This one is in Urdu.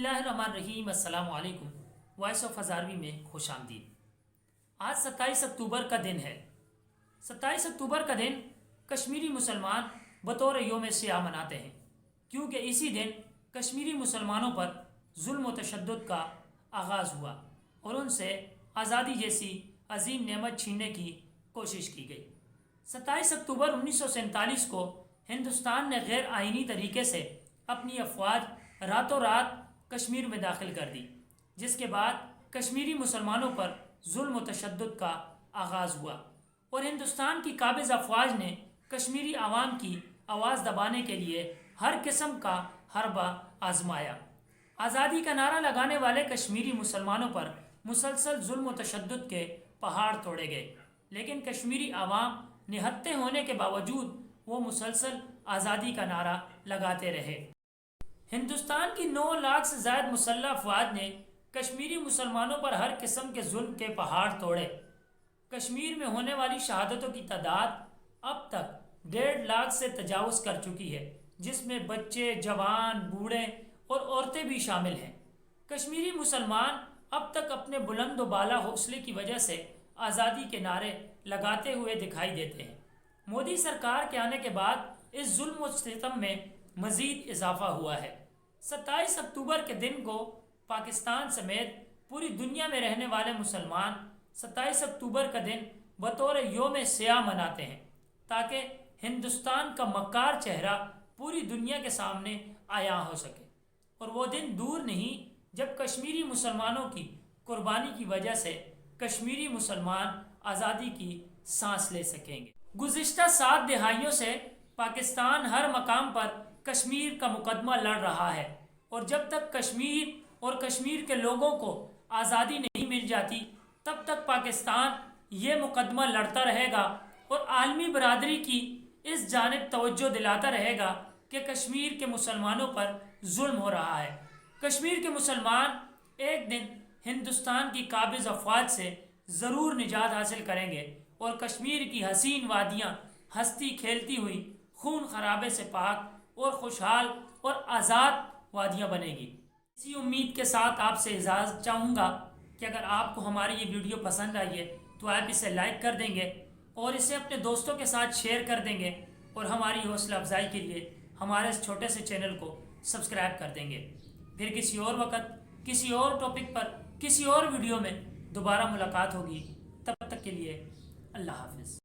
اللہ الرحمن الرحیم۔ السلام علیکم۔ وائس آف ہزاروی میں خوش آمدید۔ آج 27 اکتوبر کا دن ہے۔ 27 اکتوبر کا دن کشمیری مسلمان بطور یوم سیاہ مناتے ہیں، کیونکہ اسی دن کشمیری مسلمانوں پر ظلم و تشدد کا آغاز ہوا اور ان سے آزادی جیسی عظیم نعمت چھیننے کی کوشش کی گئی۔ 27 اکتوبر 1947 کو ہندوستان نے غیر آئینی طریقے سے اپنی افواج راتوں رات کشمیر میں داخل کر دی، جس کے بعد کشمیری مسلمانوں پر ظلم و تشدد کا آغاز ہوا اور ہندوستان کی قابض افواج نے کشمیری عوام کی آواز دبانے کے لیے ہر قسم کا حربہ آزمایا۔ آزادی کا نعرہ لگانے والے کشمیری مسلمانوں پر مسلسل ظلم و تشدد کے پہاڑ توڑے گئے، لیکن کشمیری عوام نہتے ہونے کے باوجود وہ مسلسل آزادی کا نعرہ لگاتے رہے۔ ہندوستان کی 9 لاکھ سے زائد مسلح افواج نے کشمیری مسلمانوں پر ہر قسم کے ظلم کے پہاڑ توڑے۔ کشمیر میں ہونے والی شہادتوں کی تعداد اب تک 1.5 لاکھ سے تجاوز کر چکی ہے، جس میں بچے، جوان، بوڑھے اور عورتیں بھی شامل ہیں۔ کشمیری مسلمان اب تک اپنے بلند و بالا حوصلے کی وجہ سے آزادی کے نعرے لگاتے ہوئے دکھائی دیتے ہیں۔ مودی سرکار کے آنے کے بعد اس ظلم و ستم میں مزید اضافہ ہوا ہے۔ 27 اکتوبر کے دن کو پاکستان سمیت پوری دنیا میں رہنے والے مسلمان 27 اکتوبر کا دن بطور یوم سیاہ مناتے ہیں، تاکہ ہندوستان کا مکار چہرہ پوری دنیا کے سامنے عیاں ہو سکے۔ اور وہ دن دور نہیں جب کشمیری مسلمانوں کی قربانی کی وجہ سے کشمیری مسلمان آزادی کی سانس لے سکیں گے۔ گزشتہ 7 دہائیوں سے پاکستان ہر مقام پر کشمیر کا مقدمہ لڑ رہا ہے، اور جب تک کشمیر اور کشمیر کے لوگوں کو آزادی نہیں مل جاتی تب تک پاکستان یہ مقدمہ لڑتا رہے گا اور عالمی برادری کی اس جانب توجہ دلاتا رہے گا کہ کشمیر کے مسلمانوں پر ظلم ہو رہا ہے۔ کشمیر کے مسلمان ایک دن ہندوستان کی قابض افواج سے ضرور نجات حاصل کریں گے اور کشمیر کی حسین وادیاں ہستی کھیلتی ہوئی خون خرابے سے پاک اور خوشحال اور آزاد وادیاں بنے گی۔ اسی امید کے ساتھ آپ سے اجازت چاہوں گا کہ اگر آپ کو ہماری یہ ویڈیو پسند آئی ہے تو آپ اسے لائک کر دیں گے اور اسے اپنے دوستوں کے ساتھ شیئر کر دیں گے، اور ہماری حوصلہ افزائی کے لیے ہمارے اس چھوٹے سے چینل کو سبسکرائب کر دیں گے۔ پھر کسی اور وقت، کسی اور ٹاپک پر، کسی اور ویڈیو میں دوبارہ ملاقات ہوگی۔ تب تک کے لیے اللہ حافظ۔